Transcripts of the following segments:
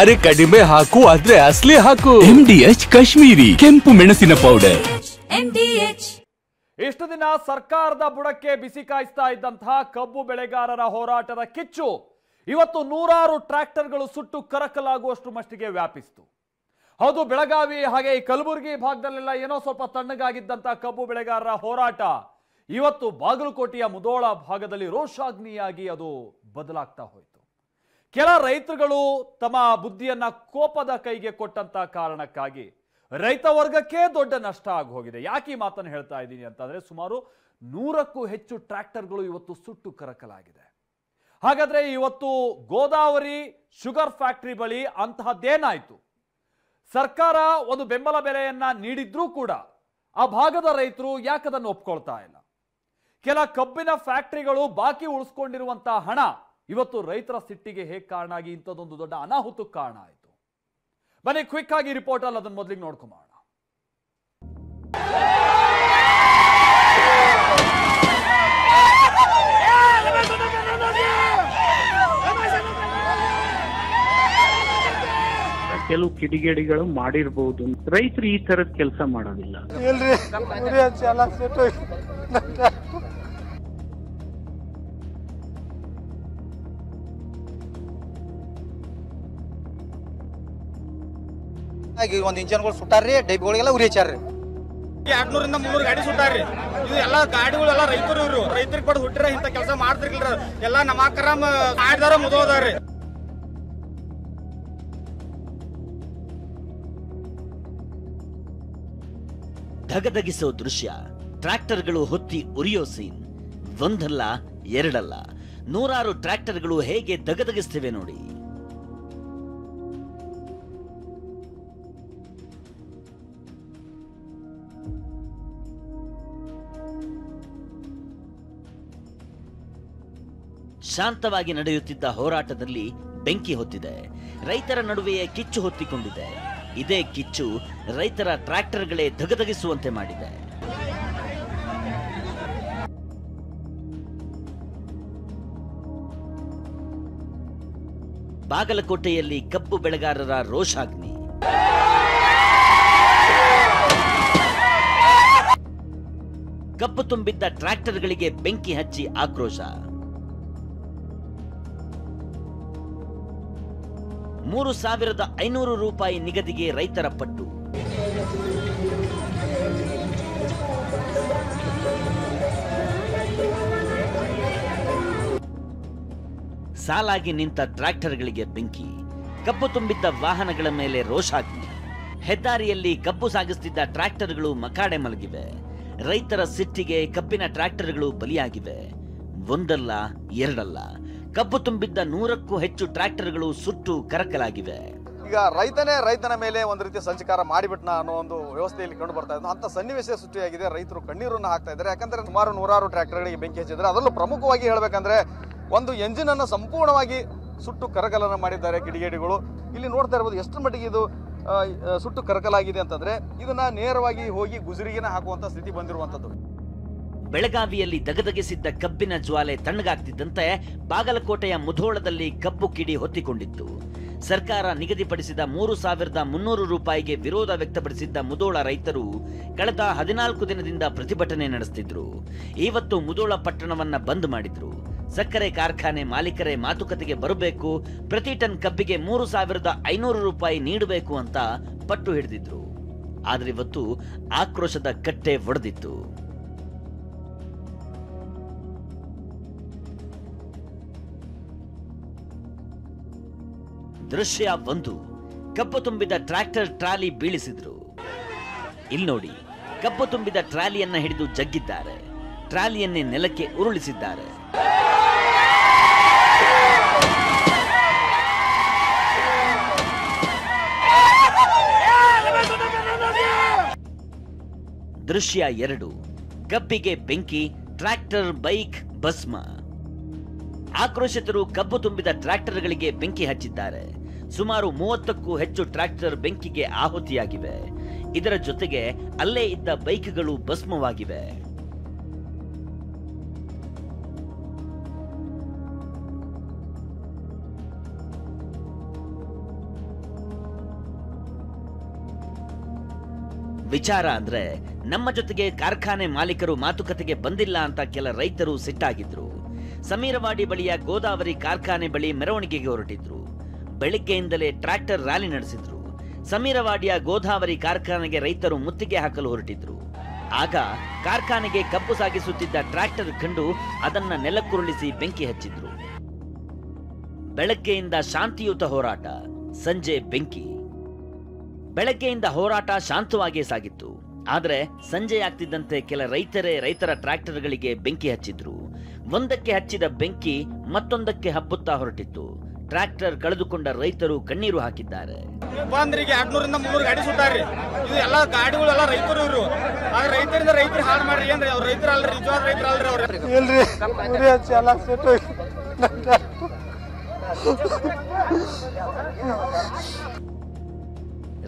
ಅರೆ ಕಡಿಮೆ ಹಾಕು ಆದ್ರೆ ಅಸಲಿ ಹಾಕು. MDH ಕಾಶ್ಮೀರಿ ಕೆಂಪು ಮೆಣಸಿನ ಪೌಡರ್. MDH. ಇಷ್ಟು ದಿನ ಸರ್ಕಾರದ ಬುಡಕ್ಕೆ ಬಿಸಿ ಕಾಯಿಸ್ತಾ ಇದ್ದಂತಹ ಕಬ್ಬು ಬೆಳೆಗಾರರ ಹೋರಾಟದ ಕಿಚ್ಚು ಇವತ್ತು ನೂರಾರು ಟ್ರ್ಯಾಕ್ಟರ್ಗಳು ಸುಟ್ಟು ಕರಕಲಾಗುವಷ್ಟು ಮಟ್ಟಿಗೆ ವ್ಯಾಪಿಸಿತು. ಹೌದು, ಬೆಳಗಾವಿ ಹಾಗೆ ಈ ಕಲಬುರಗಿ ಭಾಗದಲ್ಲೆಲ್ಲ ಏನೋ ಸ್ವಲ್ಪ ತಣ್ಣಗಾಗಿದ್ದಂತಹ ಕಬ್ಬು ಬೆಳೆಗಾರರ ಹೋರಾಟ ಇವತ್ತು ಬಾಗಲಕೋಟೆಯ ಮುಧೋಳ ಭಾಗದಲ್ಲಿ ರೋಷಾಗ್ನಿಯಾಗಿ ಅದು ಬದಲಾಗ್ತಾ ಹೋಯಿತು. ಕೆಲ ರೈತರುಗಳು ತಮ್ಮ ಬುದ್ಧಿಯನ್ನ ಕೋಪದ ಕೈಗೆ ಕೊಟ್ಟಂತ ಕಾರಣಕ್ಕಾಗಿ ರೈತ ವರ್ಗಕ್ಕೆ ದೊಡ್ಡ ನಷ್ಟ ಆಗಿ ಹೋಗಿದೆ. ಯಾಕೆ ಈ ಮಾತನ್ನು ಹೇಳ್ತಾ ಇದ್ದೀನಿ ಅಂತಂದ್ರೆ, ಸುಮಾರು 100ಕ್ಕೂ ಹೆಚ್ಚು ಟ್ರ್ಯಾಕ್ಟರ್ಗಳು ಇವತ್ತು ಸುಟ್ಟು ಕರಕಲಾಗಿದೆ. ಹಾಗಾದ್ರೆ ಇವತ್ತು ಗೋದಾವರಿ ಶುಗರ್ ಫ್ಯಾಕ್ಟರಿ ಬಳಿ ಅಂತಹದ್ದೇನಾಯ್ತು? ಸರ್ಕಾರ ಒಂದು ಬೆಂಬಲ ಬೆಲೆಯನ್ನ ನೀಡಿದ್ರೂ ಕೂಡ ಆ ಭಾಗದ ರೈತರು ಯಾಕದನ್ನು ಒಪ್ಕೊಳ್ತಾ ಇಲ್ಲ? ಕೆಲ ಕಬ್ಬಿನ ಫ್ಯಾಕ್ಟರಿಗಳು ಬಾಕಿ ಉಳಿಸ್ಕೊಂಡಿರುವಂತಹ ಹಣ ಇವತ್ತು ರೈತರ ಸಿಟ್ಟಿಗೆ ಹೇಗೆ ಕಾರಣ ಆಗಿ ಇಂಥದ್ದೊಂದು ದೊಡ್ಡ ಅನಾಹುತಕ್ಕೆ ಕಾರಣ ಆಯಿತು. ಬನ್ನಿ ಕ್ವಿಕ್ ಆಗಿ ರಿಪೋರ್ಟ್ ಅಲ್ಲಿ ಅದನ್ನ ಮೊದಲಿಗೆ ನೋಡ್ಕೊಂಬೋಣ. ಕೆಲವು ಕಿಡಿಗೇಡಿಗಳು ಮಾಡಿರಬಹುದು, ರೈತರು ಈ ತರದ ಕೆಲಸ ಮಾಡೋದಿಲ್ಲ. ಒಂದ್ ಇಂಜನ್ಗಳು ಸುಟ್ಟಾರ್ರಿ, ಡೈಬ್ಗಳಿಗೆಲ್ಲ ಉರಿ ಹಚ್ಚಾರ್ರಿ. 200ರಿಂದ 300 ಗಾಡಿ ಸುಟ್ಟಾರ್ರಿ. ಇದು ಎಲ್ಲಾ ಗಾಡಿಗಳೆಲ್ಲ ರೈತರು, ಇವರು ರೈತರಿಗೆ ಪಡೆದು ಹುಟ್ಟಿರ ಇಂತ ಕೆಲಸ ಮಾಡ್ತಿರ್ಲಿಲ್ಲ. ಎಲ್ಲಾ ನಮಾಕರ ಮಾಡಿದಾರ ಮುದೋದಾರ್ರಿ. ಧಗಧಗಿಸೋ ದೃಶ್ಯ, ಟ್ರ್ಯಾಕ್ಟರ್ಗಳು ಹೊತ್ತಿ ಉರಿಯೋ ಸೀನ್. ಒಂದಲ್ಲ ಎರಡಲ್ಲ, ನೂರಾರು ಟ್ರ್ಯಾಕ್ಟರ್ಗಳು ಹೇಗೆ ಧಗಧಗಿಸ್ತಿವೆ ನೋಡಿ. ಶಾಂತವಾಗಿ ನಡೆಯುತ್ತಿದ್ದ ಹೋರಾಟದಲ್ಲಿ ಬೆಂಕಿ ಹೊತ್ತಿದೆ. ರೈತರ ನಡುವೆಯೇ ಕಿಚ್ಚು ಹೊತ್ತಿಕೊಂಡಿದೆ. ಇದೇ ಕಿಚ್ಚು ರೈತರ ಟ್ರ್ಯಾಕ್ಟರ್ಗಳೇ ಧಗಧಗಿಸುವಂತೆ ಮಾಡಿದೆ. ಬಾಗಲಕೋಟೆಯಲ್ಲಿ ಕಬ್ಬು ಬೆಳೆಗಾರರ ರೋಷಾಗ್ನಿ. ಕಬ್ಬು ತುಂಬಿದ್ದ ಟ್ರ್ಯಾಕ್ಟರ್ಗಳಿಗೆ ಬೆಂಕಿ ಹಚ್ಚಿ ಆಕ್ರೋಶ. 3,500 ರೂಪಾಯಿ ನಿಗದಿಗೆ ರೈತರ ಪಟ್ಟು. ಸಾಲಾಗಿ ನಿಂತ ಟ್ರ್ಯಾಕ್ಟರ್ಗಳಿಗೆ ಬೆಂಕಿ. ಕಬ್ಬು ತುಂಬಿದ್ದ ವಾಹನಗಳ ಮೇಲೆ ರೋಷಾಗ್ನಿ. ಹೆದ್ದಾರಿಯಲ್ಲಿ ಕಬ್ಬು ಸಾಗಿಸುತ್ತಿದ್ದ ಟ್ರ್ಯಾಕ್ಟರ್ಗಳು ಮಕಾಡೆ ಮಲಗಿವೆ. ರೈತರ ಸಿಟ್ಟಿಗೆ ಕಬ್ಬಿನ ಟ್ರ್ಯಾಕ್ಟರ್ಗಳು ಬಲಿಯಾಗಿವೆ. ಒಂದಲ್ಲ ಎರಡಲ್ಲ, ಕಬ್ಬು ತುಂಬಿದ್ದ 100ಕ್ಕೂ ಹೆಚ್ಚು ಟ್ರ್ಯಾಕ್ಟರ್ಗಳು ಸುಟ್ಟು ಕರಕಲಾಗಿವೆ. ಈಗ ರೈತನ ಮೇಲೆ ಒಂದು ರೀತಿ ಸಂಚಕಾರ ಮಾಡಿಬಿಟ್ನ ಅನ್ನೋ ಒಂದು ವ್ಯವಸ್ಥೆಯಲ್ಲಿ ಕಂಡು ಬರ್ತಾ ಇದ್ದು ಅಂತ ಸನ್ನಿವೇಶ ಸೃಷ್ಟಿಯಾಗಿದೆ. ರೈತರು ಕಣ್ಣೀರನ್ನು ಹಾಕ್ತಾ ಇದ್ದಾರೆ. ಯಾಕಂದ್ರೆ ಸುಮಾರು 100 ಟ್ರ್ಯಾಕ್ಟರ್ಗಳಿಗೆ ಬೆಂಕಿ ಹಚ್ಚಿದ್ದಾರೆ. ಅದರಲ್ಲೂ ಪ್ರಮುಖವಾಗಿ ಹೇಳಬೇಕಂದ್ರೆ ಒಂದು ಎಂಜಿನ್ ಅನ್ನು ಸಂಪೂರ್ಣವಾಗಿ ಸುಟ್ಟು ಕರಕಲನ್ನು ಮಾಡಿದ್ದಾರೆ ಕಿಡಿಗೇಡಿಗಳು. ಇಲ್ಲಿ ನೋಡ್ತಾ ಇರಬಹುದು ಎಷ್ಟು ಮಟ್ಟಿಗೆ ಇದು ಸುಟ್ಟು ಕರಕಲಾಗಿದೆ ಅಂತಂದ್ರೆ ಇದನ್ನ ನೇರವಾಗಿ ಹೋಗಿ ಗುಜರಿಗೆನ ಹಾಕುವಂತ ಸ್ಥಿತಿ ಬಂದಿರುವಂತದ್ದು. ಬೆಳಗಾವಿಯಲ್ಲಿ ದಗದಗಿಸಿದ್ದ ಕಬ್ಬಿನ ಜ್ವಾಲೆ ತಣ್ಣಗಾಗ್ತಿದ್ದಂತೆ ಬಾಗಲಕೋಟೆಯ ಮುಧೋಳದಲ್ಲಿ ಕಬ್ಬು ಕಿಡಿ ಹೊತ್ತಿಕೊಂಡಿತ್ತು. ಸರ್ಕಾರ ನಿಗದಿಪಡಿಸಿದ 3,300 ರೂಪಾಯಿಗೆ ವಿರೋಧ ವ್ಯಕ್ತಪಡಿಸಿದ್ದ ಮುಧೋಳ ರೈತರು ಕಳೆದ 14 ದಿನದಿಂದ ಪ್ರತಿಭಟನೆ ನಡೆಸುತ್ತಿದ್ರು. ಇವತ್ತು ಮುಧೋಳ ಪಟ್ಟಣವನ್ನ ಬಂದ್ ಮಾಡಿದ್ರು. ಸಕ್ಕರೆ ಕಾರ್ಖಾನೆ ಮಾಲೀಕರೇ ಮಾತುಕತೆಗೆ ಬರಬೇಕು, ಪ್ರತಿ ಟನ್ ಕಬ್ಬಿಗೆ 3,500 ರೂಪಾಯಿ ನೀಡಬೇಕು ಅಂತ ಪಟ್ಟು ಹಿಡಿದಿದ್ರು. ಆದ್ರೆ ಇವತ್ತು ಆಕ್ರೋಶದ ಕಟ್ಟೆ ಒಡೆದಿತ್ತು. ದೃಶ್ಯ 1. ಕಬ್ಬು ತುಂಬಿದ ಟ್ರ್ಯಾಕ್ಟರ್ ಟ್ರಾಲಿ ಬೀಳಿಸಿದ್ರು. ಇಲ್ಲಿ ನೋಡಿ, ಕಬ್ಬು ತುಂಬಿದ ಟ್ರಾಲಿಯನ್ನ ಹಿಡಿದು ಜಗ್ಗಿದ್ದಾರೆ. ಟ್ರಾಲಿಯನ್ನೇ ನೆಲಕ್ಕೆ ಉರುಳಿಸಿದ್ದಾರೆ. ದೃಶ್ಯ 2. ಕಬ್ಬಿಗೆ ಬೆಂಕಿ, ಟ್ರ್ಯಾಕ್ಟರ್ ಬೈಕ್ ಭಸ್ಮ. ಆಕ್ರೋಶಿತರು ಕಬ್ಬು ತುಂಬಿದ ಟ್ರ್ಯಾಕ್ಟರ್ಗಳಿಗೆ ಬೆಂಕಿ ಹಚ್ಚಿದ್ದಾರೆ. ಸುಮಾರು 30ಕ್ಕೂ ಹೆಚ್ಚು ಟ್ರ್ಯಾಕ್ಟರ್ ಬೆಂಕಿಗೆ ಆಹುತಿಯಾಗಿವೆ. ಇದರ ಜೊತೆಗೆ ಅಲ್ಲೇ ಇದ್ದ ಬೈಕ್ಗಳು ಭಸ್ಮವಾಗಿವೆ. ವಿಚಾರ ಅಂದ್ರೆ ನಮ್ಮ ಜೊತೆಗೆ ಕಾರ್ಖಾನೆ ಮಾಲೀಕರು ಮಾತುಕತೆಗೆ ಬಂದಿಲ್ಲ ಅಂತ ಕೆಲ ರೈತರು ಸಿಟ್ಟಾಗಿದ್ರು. ಸಮೀರವಾಡಿ ಬಳಿಯ ಗೋದಾವರಿ ಕಾರ್ಖಾನೆ ಬಳಿ ಮೆರವಣಿಗೆಗೆ ಹೊರಟಿದ್ರು. ಬೆಳಿಗ್ಗೆಯಿಂದಲೇ ಟ್ರ್ಯಾಕ್ಟರ್ ರ್ಯಾಲಿ ನಡೆಸಿದ್ರು. ಸಮೀರವಾಡಿಯ ಗೋದಾವರಿ ಕಾರ್ಖಾನೆಗೆ ರೈತರು ಮುತ್ತಿಗೆ ಹಾಕಲು ಹೊರಟಿದ್ರು. ಆಗ ಕಾರ್ಖಾನೆಗೆ ಕಬ್ಬು ಸಾಗಿಸುತ್ತಿದ್ದ ಟ್ರ್ಯಾಕ್ಟರ್ ಕಂಡು ಅದನ್ನ ನೆಲಕ್ಕುರುಳಿಸಿ ಬೆಂಕಿ ಹಚ್ಚಿದ್ರು. ಬೆಳಗ್ಗೆಯಿಂದ ಶಾಂತಿಯುತ ಹೋರಾಟ, ಸಂಜೆ ಬೆಂಕಿ. ಬೆಳಗ್ಗೆಯಿಂದ ಹೋರಾಟ ಶಾಂತವಾಗಿಯೇ ಸಾಗಿತ್ತು. ಆದ್ರೆ ಸಂಜೆಯಾಗ್ತಿದ್ದಂತೆ ಕೆಲ ರೈತರ ಟ್ರ್ಯಾಕ್ಟರ್ಗಳಿಗೆ ಬೆಂಕಿ ಹಚ್ಚಿದ್ರು. ಒಂದಕ್ಕೆ ಹಚ್ಚಿದ ಬೆಂಕಿ ಮತ್ತೊಂದಕ್ಕೆ ಹಬ್ಬುತ್ತಾ ಹೊರಟಿತ್ತು. ಟ್ರ್ಯಾಕ್ಟರ್ ಕಳೆದುಕೊಂಡ ರೈತರು ಕಣ್ಣೀರು ಹಾಕಿದ್ದಾರೆ. ಬಂದ್ರಿಗೆ 200ರಿಂದ 300 ಗಾಡಿ ಸುಟ್ಟಾರ್ರಿ. ಇದು ಎಲ್ಲ ಗಾಡಿಗಳೆಲ್ಲ ರೈತರು ಇವರು. ಆದ್ರೆ ರೈತರಿಂದ ರೈತರು ಹಾಳು ಮಾಡ್ರಿ ಏನ್ರಿ? ಅವ್ರ ರೈತರು ಅಲ್ರಿ, ನಿಜವಾದ ರೈತರು ಅಲ್ರಿ ಅವ್ರು.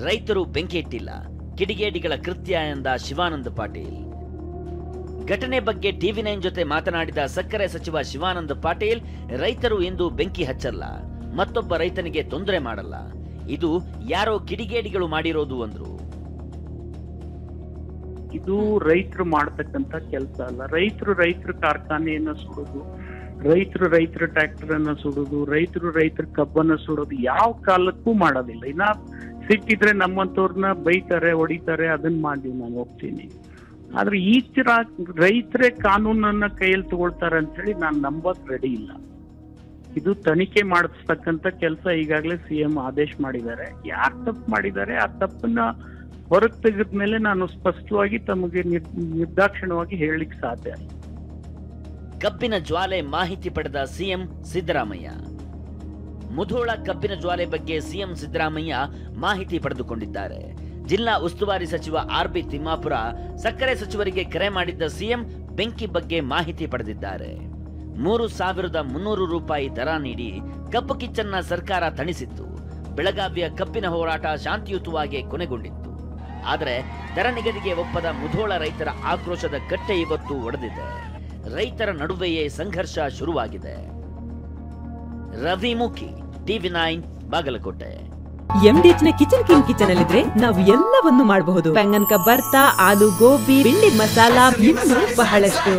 ರೈತರು ಬೆಂಕಿ ಇಟ್ಟಿಲ್ಲ, ಕಿಡಿಗೇಡಿಗಳ ಕೃತ್ಯ ಎಂದ ಶಿವಾನಂದ ಪಾಟೀಲ್. ಘಟನೆ ಬಗ್ಗೆ TV9 ಜೊತೆ ಮಾತನಾಡಿದ ಸಕ್ಕರೆ ಸಚಿವ ಶಿವಾನಂದ ಪಾಟೀಲ್, ರೈತರು ಎಂದು ಬೆಂಕಿ ಹಚ್ಚಲ್ಲ, ಮತ್ತೊಬ್ಬ ರೈತನಿಗೆ ತೊಂದರೆ ಮಾಡಲ್ಲ, ಇದು ಯಾರೋ ಕಿಡಿಗೇಡಿಗಳು ಮಾಡಿರೋದು ಅಂದ್ರು. ಇದು ರೈತರು ಮಾಡತಕ್ಕಂತ ಕೆಲಸ ಅಲ್ಲ. ರೈತರು ಕಾರ್ಖಾನೆಯನ್ನ ಸುಡೋದು, ರೈತರು ಟ್ರ್ಯಾಕ್ಟರ್ ಅನ್ನ ಸುಡೋದು, ರೈತರ ಕಬ್ಬನ್ನ ಸುಡೋದು ಯಾವ ಕಾಲಕ್ಕೂ ಮಾಡೋದಿಲ್ಲ. ಇನ್ನ ಸಿಟ್ಟಿದ್ರೆ ನಮ್ಮಂತವ್ರನ್ನ ಬೈತಾರೆ, ಹೊಡಿತಾರೆ, ಅದನ್ನ ಮಾಡಿ ನಾನು ಹೋಗ್ತೀನಿ. ಆದ್ರೆ ಈ ತರ ರೈತರೇ ಕಾನೂನನ್ನ ಕೈಯಲ್ಲಿ ತಗೊಳ್ತಾರೆ ಅಂತ ಹೇಳಿ ನಾನು ನಂಬಕ್ ರೆಡಿ ಇಲ್ಲ. ಇದು ತನಿಖೆ ಮಾಡಿಸ್ತಕ್ಕಂತ ಕೆಲಸ ಈಗಾಗಲೇ CM ಆದೇಶ ಮಾಡಿದ್ದಾರೆ. ಯಾರು ತಪ್ಪು ಮಾಡಿದ್ದಾರೆ ಆ ತಪ್ಪನ್ನ ಹೊರಗೆ ತೆಗೆದ್ಮೇಲೆ ನಾನು ಸ್ಪಷ್ಟವಾಗಿ ತಮಗೆ ನಿರ್ದಾಕ್ಷಿಣ್ಯವಾಗಿ ಹೇಳಲಿಕ್ಕೆ ಸಾಧ್ಯ. ಕಬ್ಬಿನ ಜ್ವಾಲೆ ಮಾಹಿತಿ ಪಡೆದ CM ಸಿದ್ದರಾಮಯ್ಯ. ಮುಧೋಳ ಕಬ್ಬಿನ ಜ್ವಾಲೆ ಬಗ್ಗೆ CM ಸಿದ್ದರಾಮಯ್ಯ ಮಾಹಿತಿ ಪಡೆದುಕೊಂಡಿದ್ದಾರೆ. ಜಿಲ್ಲಾ ಉಸ್ತುವಾರಿ ಸಚಿವ RB ತಿಮ್ಮಾಪುರ ಸಕ್ಕರೆ ಸಚಿವರಿಗೆ ಕರೆ ಮಾಡಿದ್ದ CM ಬೆಂಕಿ ಬಗ್ಗೆ ಮಾಹಿತಿ ಪಡೆದಿದ್ದಾರೆ. 3,300 ರೂಪಾಯಿ ದರ ನೀಡಿ ಕಬ್ಬು ಕಿಚ್ಚನ್ನ ಸರ್ಕಾರ ತಣಿಸಿತ್ತು. ಬೆಳಗಾವಿಯ ಕಬ್ಬಿನ ಹೋರಾಟ ಶಾಂತಿಯುತವಾಗಿ ಕೊನೆಗೊಂಡಿತ್ತು. ಆದರೆ ದರ ನಿಗದಿಗೆ ಒಪ್ಪದ ಮುಧೋಳ ರೈತರ ಆಕ್ರೋಶದ ಕಟ್ಟೆ ಇವತ್ತು ಒಡೆದಿದೆ. ರೈತರ ನಡುವೆಯೇ ಸಂಘರ್ಷ ಶುರುವಾಗಿದೆ. ರವಿಮುಖಿ, TV9 ಬಾಗಲಕೋಟೆ. MDH ನ ಕಿಚನ್ ಅಲ್ಲಿದ್ರೆ ನಾವು ಎಲ್ಲವನ್ನು ಮಾಡಬಹುದು. ಬೆಂಗನ್ಕ ಬರ್ತಾ, ಆಲೂ ಗೋಬಿ, ಭಿಂಡಿ ಮಸಾಲಾ, ಇನ್ನೂ ಬಹಳಷ್ಟು.